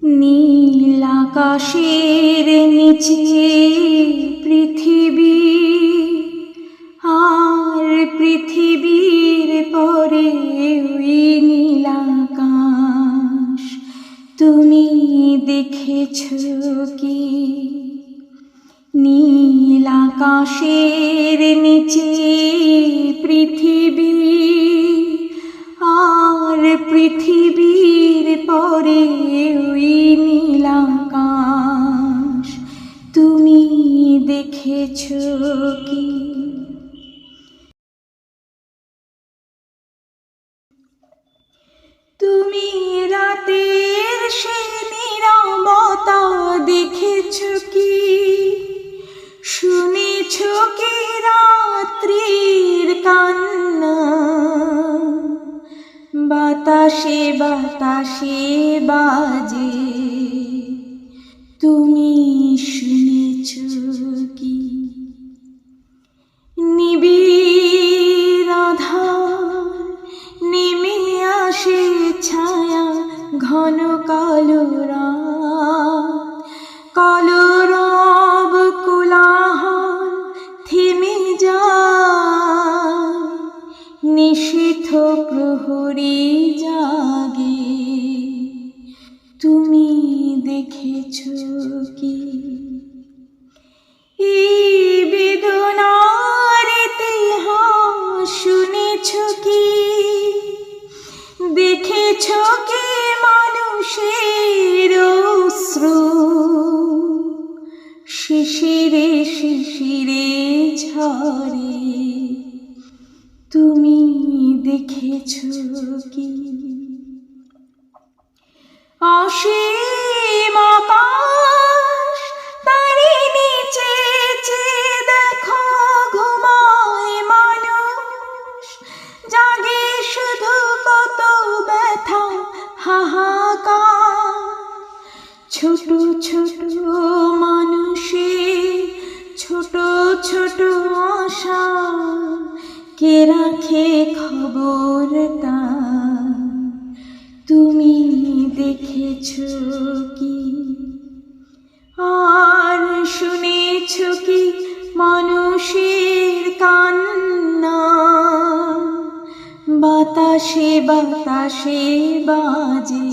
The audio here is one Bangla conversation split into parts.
নীল আকাশের নিচে পৃথিবী, আর পৃথিবীর পরে ওই নীল আকাশ। তুমি দেখেছো কি? নীল আকাশের নিচে পৃথিবী, আর পৃথিবীর পরে ওই নীল আকাশ। তুমি দেখেছো কি? তুমি রাতের সে নীরবতা দেখেছো কি? শুনেছো কি রাত্রির কান্না? বাতাসে বাতাসে বাজে, তুমি শুনেছো কি? নিবিড় আঁধার নেমে আসে ছায়া, ঘন কালো রাত, কলরব কোলাহল থেমে যায়, নিশীথ প্রহরী জাগে। তুমি দেখেছো কি? এই বেদনার ইতিহাস শুনেছো কি? দেখেছো কি মানুষের অশ্রু শিশিরে শিশিরে ঝরে? তুমি দেখেছো কি? অসীম আকাশ তারই নিচে চেয়ে দেখো ঘুমায় মানুষ, জাগে শুধু কত ব্যথা হাহাকার। ছোট ছোট মানুষের ছোট ছোট আশা, কে রাখে খবর তার? তুমি দেখেছো কি? আর শুনেছো কি মানুষের কান্না? বাতাসে বাতাসে বাজে,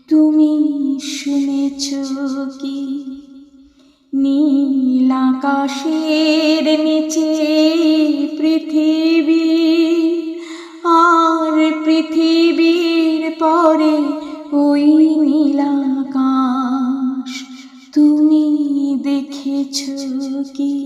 তুমি শুনেছো কি? নীল আকাশের নিচে পৃথিবী, আর পৃথিবীর পরে ওই নীল আকাশ। তুমি দেখেছো কি?